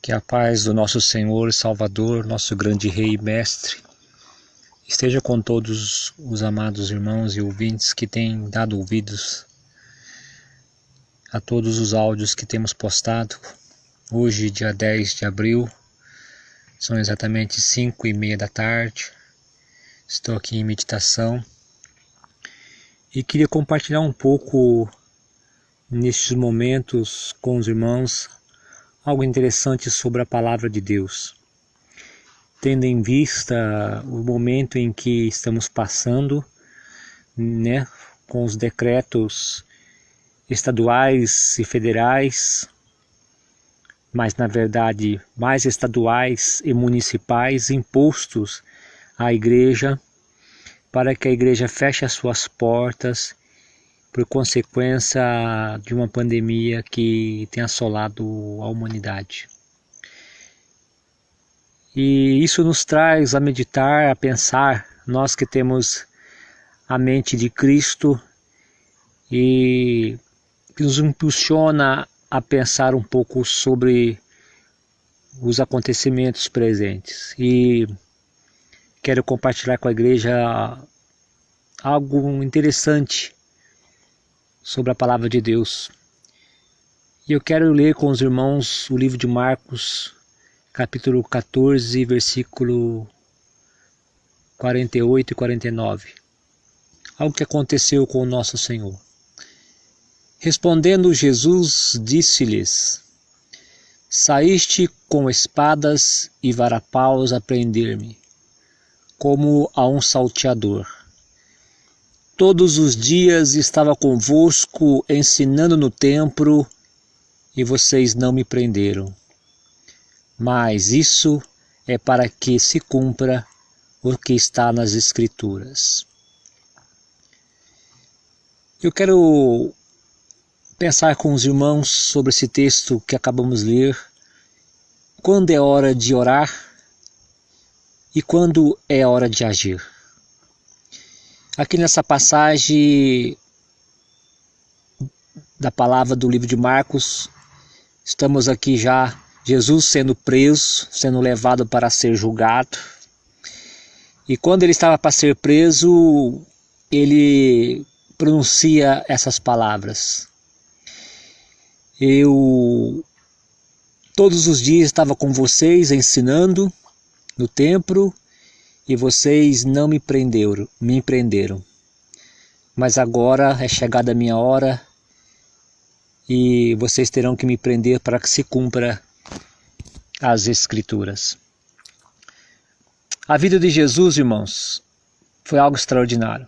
Que a paz do nosso Senhor e Salvador, nosso grande Rei e Mestre, esteja com todos os amados irmãos e ouvintes que têm dado ouvidos a todos os áudios que temos postado. Hoje, dia 10 de abril, são exatamente 5:30 da tarde. Estou aqui em meditação e queria compartilhar um pouco nestes momentos com os irmãos algo interessante sobre a palavra de Deus, tendo em vista o momento em que estamos passando, com os decretos estaduais e federais, mas na verdade mais estaduais e municipais, impostos à igreja, para que a igreja feche as suas portas por consequência de uma pandemia que tem assolado a humanidade. E isso nos traz a meditar, a pensar, nós que temos a mente de Cristo, e que nos impulsiona a pensar um pouco sobre os acontecimentos presentes. E quero compartilhar com a igreja algo interessante sobre a palavra de Deus. E eu quero ler com os irmãos o livro de Marcos, capítulo 14, versículo 48 e 49. Algo que aconteceu com o nosso Senhor. Respondendo Jesus, disse-lhes: Saíste com espadas e varapaus a prender-me, como a um salteador. Todos os dias estava convosco ensinando no templo, e vocês não me prenderam. Mas isso é para que se cumpra o que está nas Escrituras. Eu quero pensar com os irmãos sobre esse texto que acabamos de ler. Quando é hora de orar e quando é hora de agir. Aqui nessa passagem da palavra do livro de Marcos, estamos aqui já, Jesus sendo preso, sendo levado para ser julgado. E quando ele estava para ser preso, ele pronuncia essas palavras: Eu todos os dias estava com vocês ensinando no templo, e vocês não me prenderam. Mas agora é chegada a minha hora, e vocês terão que me prender para que se cumpra as Escrituras. A vida de Jesus, irmãos, foi algo extraordinário.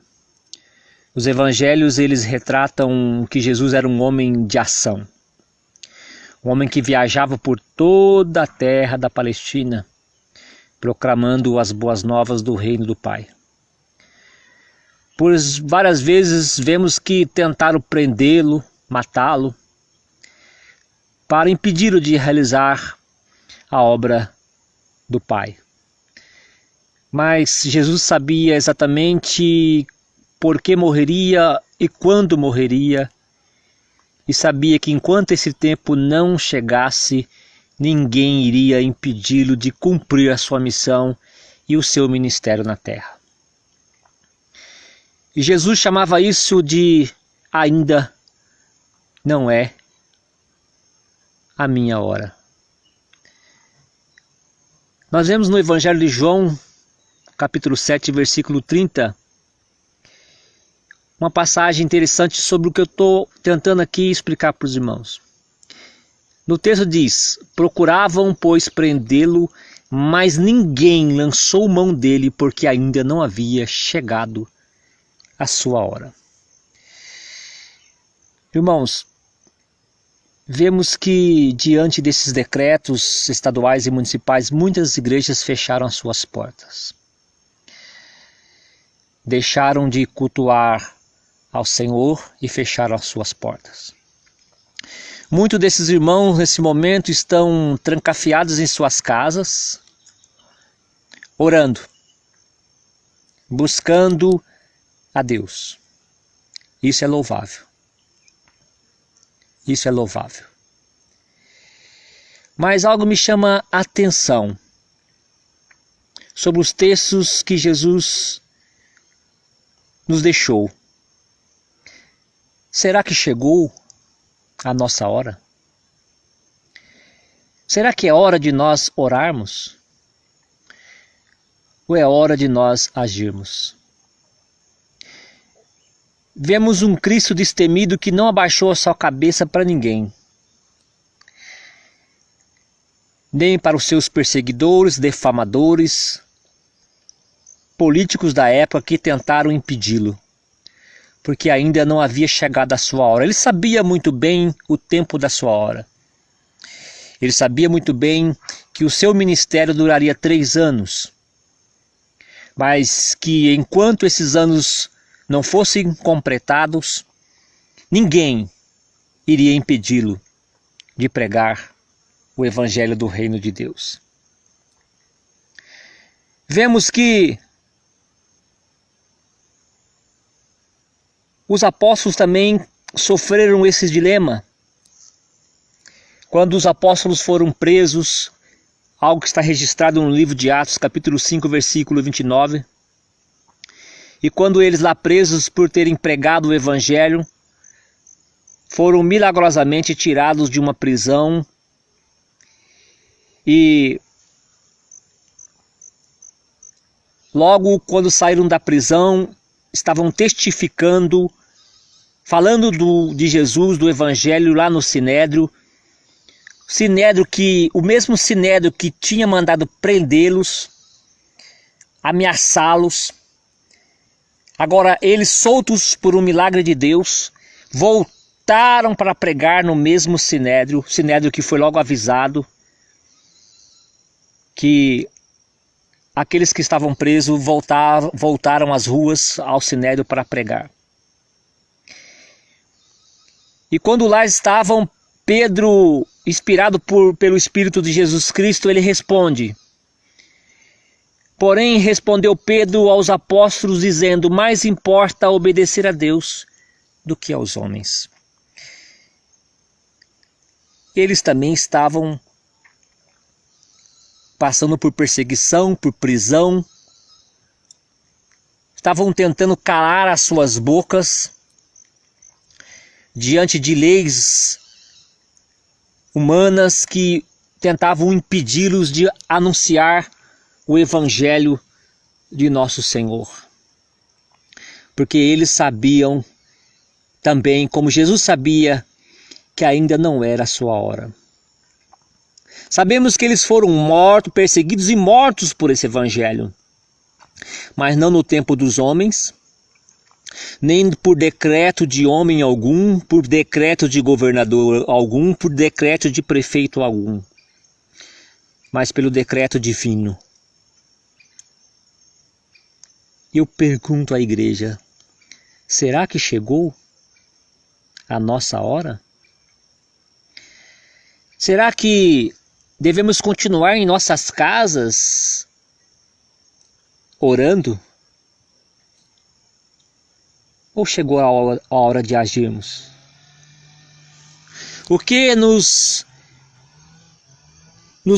Os evangelhos, eles retratam que Jesus era um homem de ação. Um homem que viajava por toda a terra da Palestina, proclamando as boas novas do reino do Pai. Por várias vezes vemos que tentaram prendê-lo, matá-lo, para impedi-lo de realizar a obra do Pai. Mas Jesus sabia exatamente por que morreria e quando morreria, e sabia que enquanto esse tempo não chegasse, ninguém iria impedi-lo de cumprir a sua missão e o seu ministério na terra. E Jesus chamava isso de ainda não é a minha hora. Nós vemos no Evangelho de João, capítulo 7, versículo 30, uma passagem interessante sobre o que eu estou tentando aqui explicar para os irmãos. No texto diz: procuravam, pois, prendê-lo, mas ninguém lançou mão dele, porque ainda não havia chegado a sua hora. Irmãos, vemos que diante desses decretos estaduais e municipais, muitas igrejas fecharam as suas portas. Deixaram de cultuar ao Senhor e fecharam as suas portas. Muitos desses irmãos nesse momento estão trancafiados em suas casas, orando, buscando a Deus. Isso é louvável. Isso é louvável. Mas algo me chama a atenção sobre os textos que Jesus nos deixou. Será que chegou a nossa hora? Será que é hora de nós orarmos? Ou é hora de nós agirmos? Vemos um Cristo destemido que não abaixou a sua cabeça para ninguém, nem para os seus perseguidores, defamadores, políticos da época que tentaram impedi-lo, porque ainda não havia chegado a sua hora. Ele sabia muito bem o tempo da sua hora. Ele sabia muito bem que o seu ministério duraria 3 anos, mas que enquanto esses anos não fossem completados, ninguém iria impedi-lo de pregar o Evangelho do Reino de Deus. Vemos que os apóstolos também sofreram esse dilema. Quando os apóstolos foram presos, algo que está registrado no livro de Atos, capítulo 5, versículo 29, e quando eles lá presos por terem pregado o Evangelho, foram milagrosamente tirados de uma prisão e logo quando saíram da prisão, estavam testificando, falando de Jesus, do Evangelho lá no Sinédrio. O mesmo Sinédrio que tinha mandado prendê-los, ameaçá-los. Agora eles, soltos por um milagre de Deus, voltaram para pregar no mesmo Sinédrio que foi logo avisado que aqueles que estavam presos voltaram às ruas, ao Sinédrio, para pregar. E quando lá estavam, Pedro, inspirado pelo Espírito de Jesus Cristo, ele responde: porém respondeu Pedro aos apóstolos, dizendo: mais importa obedecer a Deus do que aos homens. Eles também estavam passando por perseguição, por prisão, estavam tentando calar as suas bocas diante de leis humanas que tentavam impedi-los de anunciar o Evangelho de nosso Senhor. Porque eles sabiam também, como Jesus sabia, que ainda não era a sua hora. Sabemos que eles foram mortos, perseguidos e mortos por esse Evangelho, mas não no tempo dos homens, nem por decreto de homem algum, por decreto de governador algum, por decreto de prefeito algum, mas pelo decreto divino. Eu pergunto à igreja: será que chegou a nossa hora? Será que devemos continuar em nossas casas orando? Ou chegou a hora de agirmos? O que nos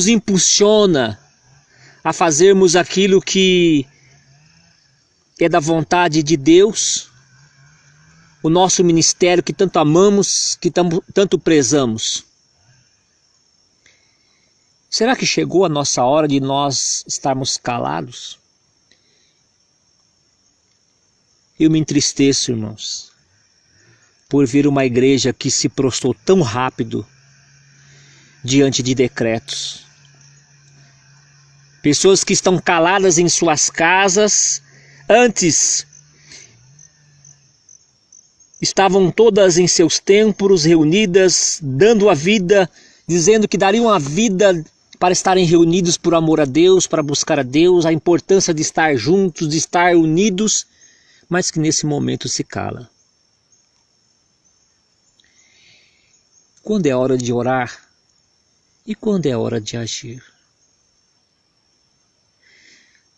impulsiona a fazermos aquilo que é da vontade de Deus, o nosso ministério que tanto amamos, que tanto prezamos? Será que chegou a nossa hora de nós estarmos calados? Eu me entristeço, irmãos, por ver uma igreja que se prostrou tão rápido diante de decretos. Pessoas que estão caladas em suas casas, antes estavam todas em seus templos reunidas, dando a vida, dizendo que dariam a vida para estarem reunidos por amor a Deus, para buscar a Deus, a importância de estar juntos, de estar unidos, mas que nesse momento se cala. Quando é hora de orar e quando é hora de agir?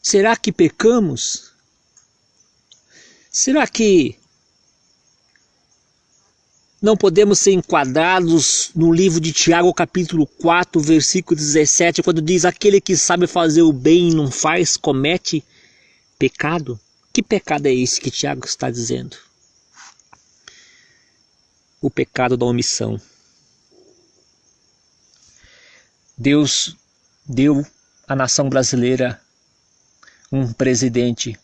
Será que pecamos? Será que não podemos ser enquadrados no livro de Tiago, capítulo 4, versículo 17, quando diz: aquele que sabe fazer o bem e não faz, comete pecado. Que pecado é esse que Tiago está dizendo? O pecado da omissão. Deus deu à nação brasileira um presidente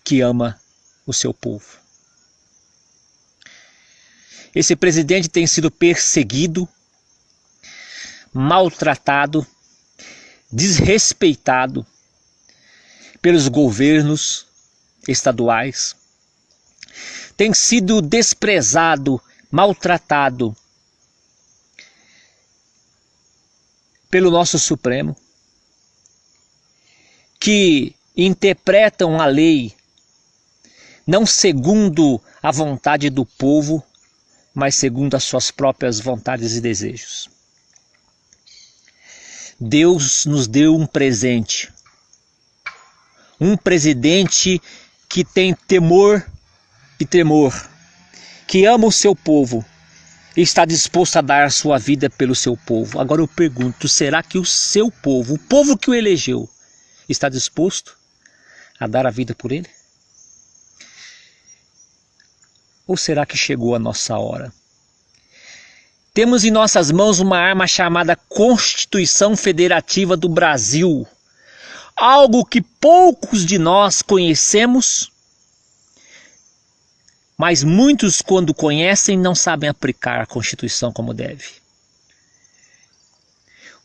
que ama o seu povo. Esse presidente tem sido perseguido, maltratado, desrespeitado pelos governos estaduais, tem sido desprezado, maltratado pelo nosso Supremo, que interpretam a lei não segundo a vontade do povo, mas segundo as suas próprias vontades e desejos. Deus nos deu um presente, um presidente que tem temor e tremor, que ama o seu povo e está disposto a dar sua vida pelo seu povo. Agora eu pergunto, será que o seu povo, o povo que o elegeu, está disposto a dar a vida por ele? Ou será que chegou a nossa hora? Temos em nossas mãos uma arma chamada Constituição Federativa do Brasil. Algo que poucos de nós conhecemos, mas muitos, quando conhecem, não sabem aplicar a Constituição como deve.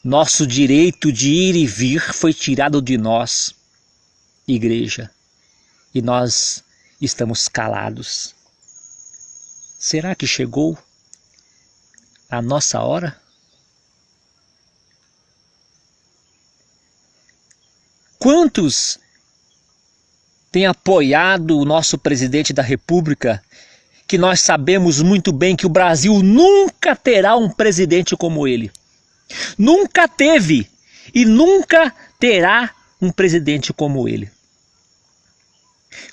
Nosso direito de ir e vir foi tirado de nós, igreja, e nós estamos calados. Será que chegou a nossa hora? Quantos têm apoiado o nosso presidente da República, que nós sabemos muito bem que o Brasil nunca terá um presidente como ele? Nunca teve e nunca terá um presidente como ele.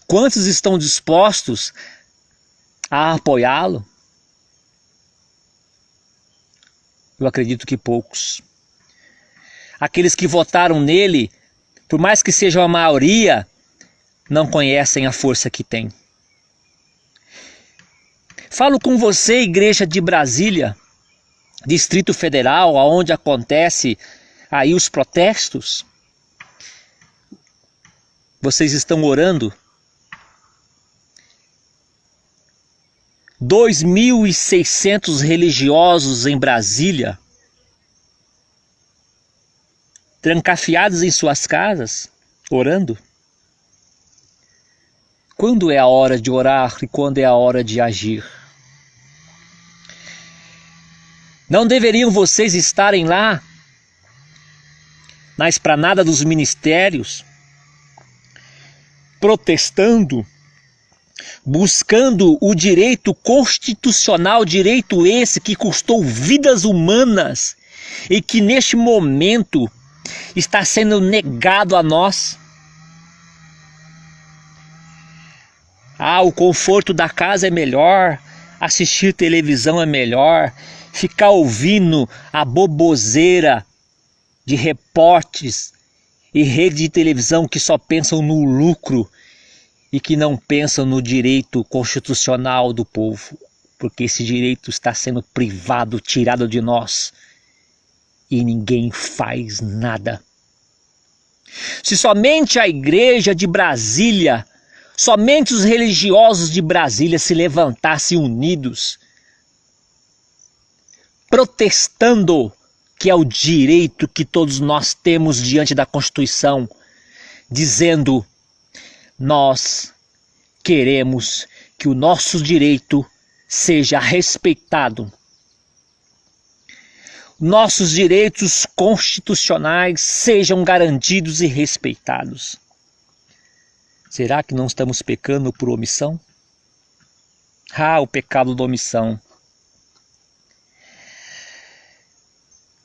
Quantos estão dispostos a apoiá-lo? Eu acredito que poucos. Aqueles que votaram nele, por mais que sejam a maioria, não conhecem a força que tem. Falo com você, igreja de Brasília, Distrito Federal, aonde acontece aí os protestos. Vocês estão orando? 2.600 religiosos em Brasília, trancafiados em suas casas, orando. Quando é a hora de orar e quando é a hora de agir? Não deveriam vocês estarem lá, na esplanada dos ministérios, protestando, buscando o direito constitucional, direito esse que custou vidas humanas e que neste momento está sendo negado a nós? O conforto da casa é melhor, assistir televisão é melhor, ficar ouvindo a boboseira de repórteres e rede de televisão que só pensam no lucro e que não pensam no direito constitucional do povo, porque esse direito está sendo privado, tirado de nós, e ninguém faz nada. Se somente a igreja de Brasília, somente os religiosos de Brasília se levantassem unidos, protestando, que é o direito que todos nós temos diante da Constituição, dizendo: nós queremos que o nosso direito seja respeitado. Nossos direitos constitucionais sejam garantidos e respeitados. Será que não estamos pecando por omissão? O pecado da omissão.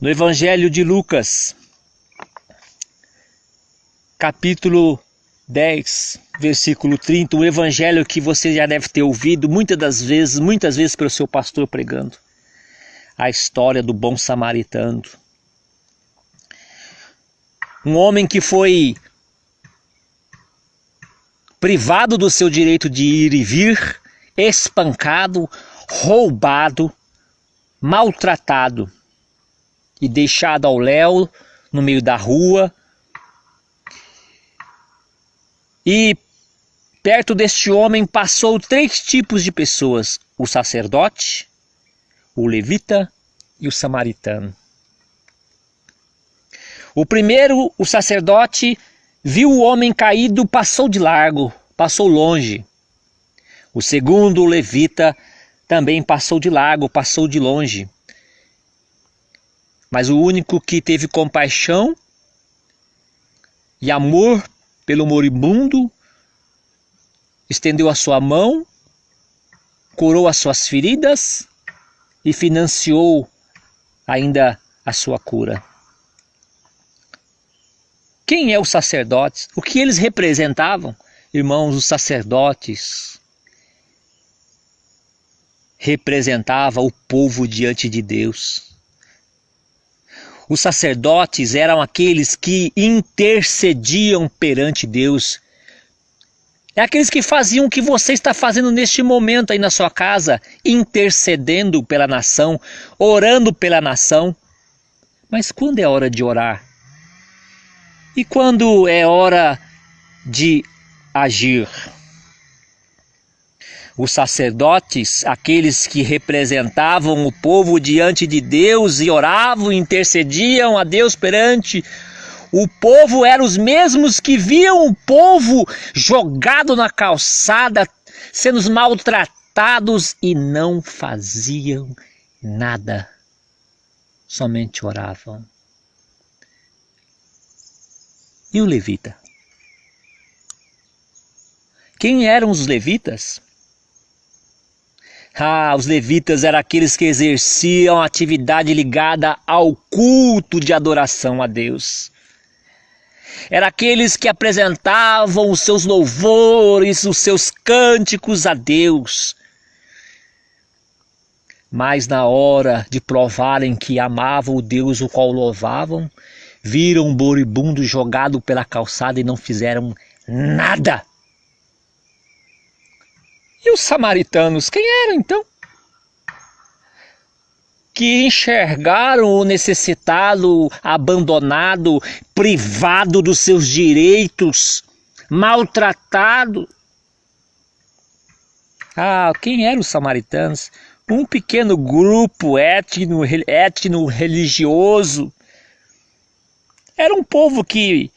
No Evangelho de Lucas, capítulo 10, versículo 30, um evangelho que você já deve ter ouvido muitas vezes pelo seu pastor pregando. A história do bom samaritano. Um homem que foi privado do seu direito de ir e vir, espancado, roubado, maltratado e deixado ao léu no meio da rua. E perto deste homem passou 3 tipos de pessoas: o sacerdote, o levita e o samaritano. O primeiro, o sacerdote, viu o homem caído, passou de largo, passou longe. O segundo, o levita, também passou de largo, passou de longe. Mas o único que teve compaixão e amor pelo moribundo, estendeu a sua mão, curou as suas feridas e financiou ainda a sua cura. Quem é os sacerdotes? O que eles representavam? Irmãos, os sacerdotes representavam o povo diante de Deus. Os sacerdotes eram aqueles que intercediam perante Deus. É aqueles que faziam o que você está fazendo neste momento aí na sua casa, intercedendo pela nação, orando pela nação. Mas quando é hora de orar? E quando é hora de agir? Os sacerdotes, aqueles que representavam o povo diante de Deus e oravam, intercediam a Deus perante o povo, eram os mesmos que viam o povo jogado na calçada, sendo maltratados e não faziam nada, somente oravam. E o levita? Quem eram os levitas? Os levitas eram aqueles que exerciam atividade ligada ao culto de adoração a Deus. Eram aqueles que apresentavam os seus louvores, os seus cânticos a Deus. Mas na hora de provarem que amavam o Deus o qual louvavam, viram um moribundo jogado pela calçada e não fizeram nada. E os samaritanos, quem eram então? Que enxergaram o necessitado, abandonado, privado dos seus direitos, maltratado. Quem eram os samaritanos? Um pequeno grupo étnico-religioso. Era um povo que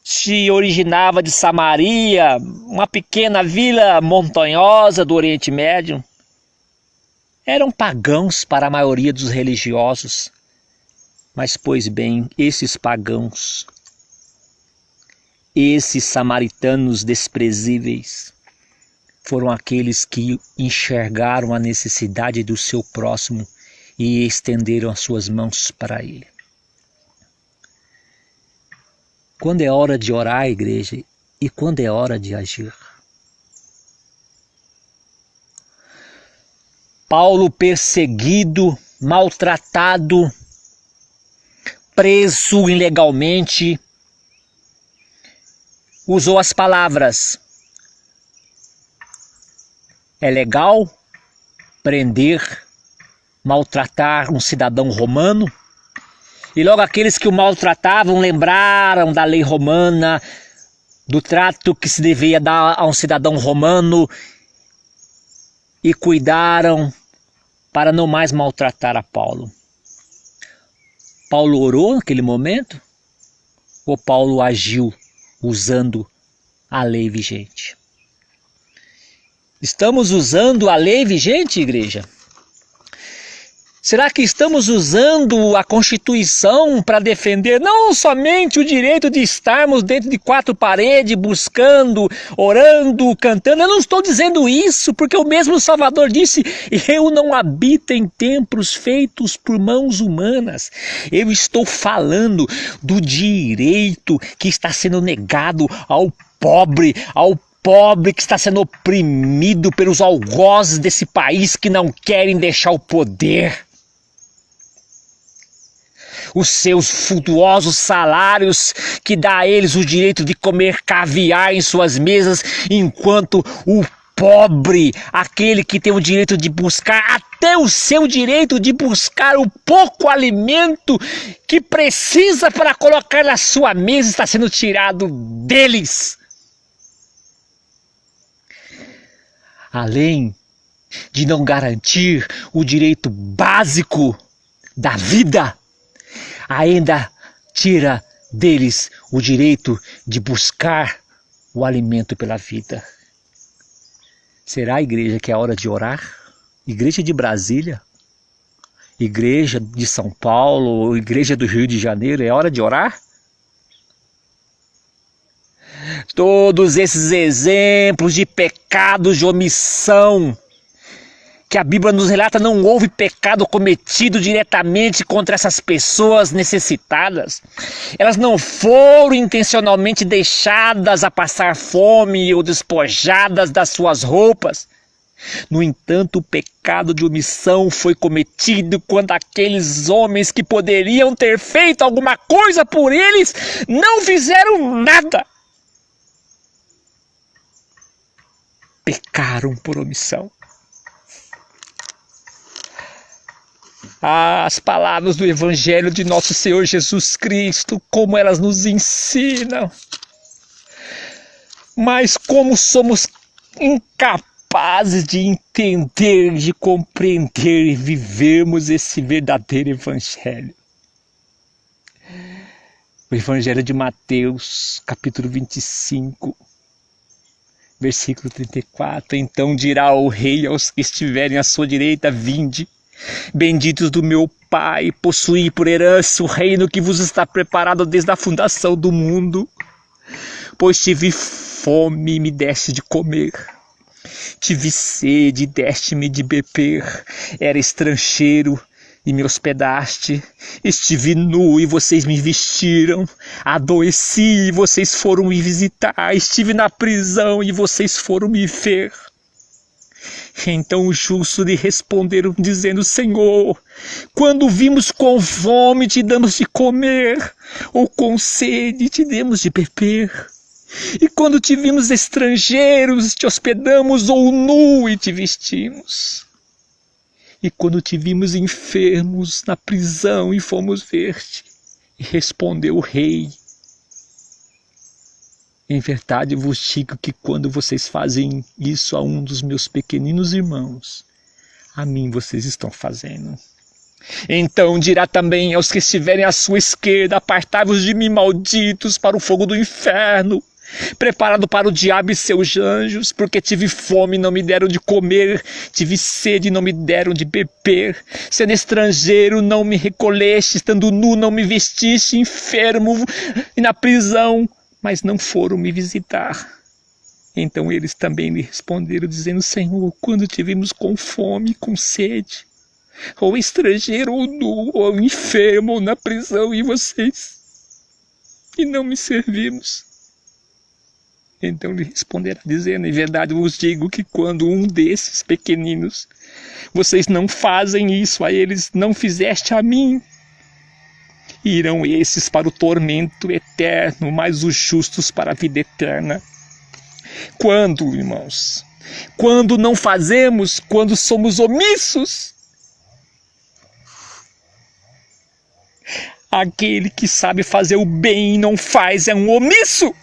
se originava de Samaria, uma pequena vila montanhosa do Oriente Médio. Eram pagãos para a maioria dos religiosos. Mas, pois bem, esses pagãos, esses samaritanos desprezíveis, foram aqueles que enxergaram a necessidade do seu próximo e estenderam as suas mãos para ele. Quando é hora de orar, igreja, e quando é hora de agir? Paulo, perseguido, maltratado, preso ilegalmente, usou as palavras: é legal prender, maltratar um cidadão romano? E logo aqueles que o maltratavam lembraram da lei romana, do trato que se devia dar a um cidadão romano e cuidaram para não mais maltratar a Paulo. Paulo orou naquele momento ou Paulo agiu usando a lei vigente? Estamos usando a lei vigente, igreja? Será que estamos usando a Constituição para defender não somente o direito de estarmos dentro de quatro paredes, buscando, orando, cantando? Eu não estou dizendo isso, porque o mesmo Salvador disse: eu não habito em templos feitos por mãos humanas. Eu estou falando do direito que está sendo negado ao pobre que está sendo oprimido pelos algozes desse país que não querem deixar o poder. Os seus suntuosos salários que dá a eles o direito de comer caviar em suas mesas, enquanto o pobre, aquele que tem o direito de buscar, até o seu direito de buscar o pouco alimento que precisa para colocar na sua mesa, está sendo tirado deles. Além de não garantir o direito básico da vida, ainda tira deles o direito de buscar o alimento pela vida. Será, igreja, que é hora de orar? Igreja de Brasília, igreja de São Paulo, igreja do Rio de Janeiro, é hora de orar? Todos esses exemplos de pecados de omissão que a Bíblia nos relata, não houve pecado cometido diretamente contra essas pessoas necessitadas. Elas não foram intencionalmente deixadas a passar fome ou despojadas das suas roupas. No entanto, o pecado de omissão foi cometido quando aqueles homens que poderiam ter feito alguma coisa por eles não fizeram nada. Pecaram por omissão. As palavras do Evangelho de nosso Senhor Jesus Cristo, como elas nos ensinam. Mas como somos incapazes de entender, de compreender e vivermos esse verdadeiro Evangelho. O Evangelho de Mateus, capítulo 25, versículo 34. Então dirá o rei aos que estiverem à sua direita: vinde, benditos do meu Pai, possuí por herança o reino que vos está preparado desde a fundação do mundo. Pois tive fome e me deste de comer, tive sede e deste-me de beber, era estrangeiro e me hospedaste, estive nu e vocês me vestiram, adoeci e vocês foram me visitar, estive na prisão e vocês foram me ver. Então os justos lhe responderam, dizendo: Senhor, quando vimos com fome, te damos de comer, ou com sede, te demos de beber. E quando te vimos estrangeiros, te hospedamos, ou nu, e te vestimos. E quando te vimos enfermos na prisão, e fomos ver-te. E respondeu o rei: em verdade vos digo que quando vocês fazem isso a um dos meus pequeninos irmãos, a mim vocês estão fazendo. Então dirá também aos que estiverem à sua esquerda: apartai-vos de mim, malditos, para o fogo do inferno, preparado para o diabo e seus anjos, porque tive fome e não me deram de comer, tive sede e não me deram de beber, sendo estrangeiro não me recolheste, estando nu não me vestiste, enfermo e na prisão, mas não foram me visitar. Então eles também lhe responderam, dizendo: Senhor, quando te vimos com fome, com sede, ou estrangeiro, ou nu, ou enfermo, ou na prisão, e vocês, e não me servimos? Então lhe responderá, dizendo: em verdade vos digo que quando um desses pequeninos, vocês não fazem isso a eles, não fizeste a mim. Irão esses para o tormento eterno, mas os justos para a vida eterna. Quando, irmãos? Quando não fazemos, quando somos omissos. Aquele que sabe fazer o bem e não faz é um omisso.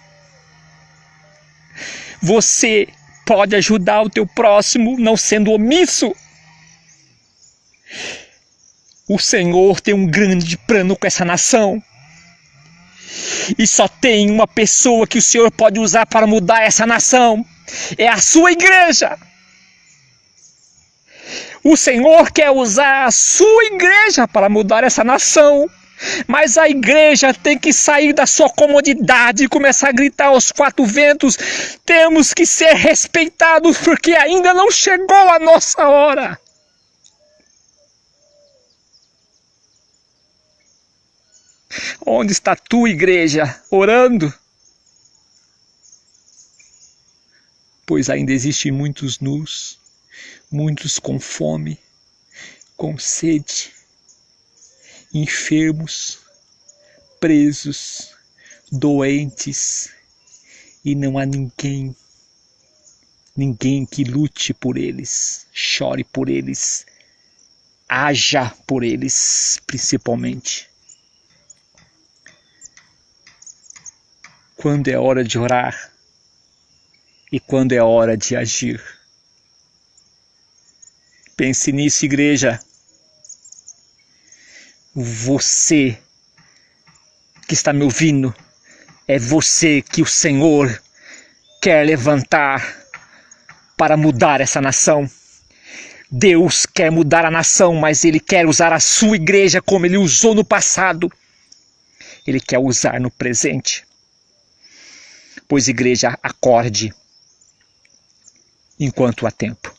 Você pode ajudar o teu próximo não sendo omisso. O Senhor tem um grande plano com essa nação. E só tem uma pessoa que o Senhor pode usar para mudar essa nação. É a sua igreja. O Senhor quer usar a sua igreja para mudar essa nação. Mas a igreja tem que sair da sua comodidade e começar a gritar aos quatro ventos. Temos que ser respeitados porque ainda não chegou a nossa hora. Onde está a tua igreja orando? Pois ainda existem muitos nus, muitos com fome, com sede, enfermos, presos, doentes, e não há ninguém que lute por eles, chore por eles, haja por eles, principalmente. Quando é hora de orar e quando é hora de agir. Pense nisso, igreja. Você que está me ouvindo, é você que o Senhor quer levantar para mudar essa nação. Deus quer mudar a nação, mas Ele quer usar a sua igreja como Ele usou no passado. Ele quer usar no presente. Pois, igreja, acorde enquanto há tempo.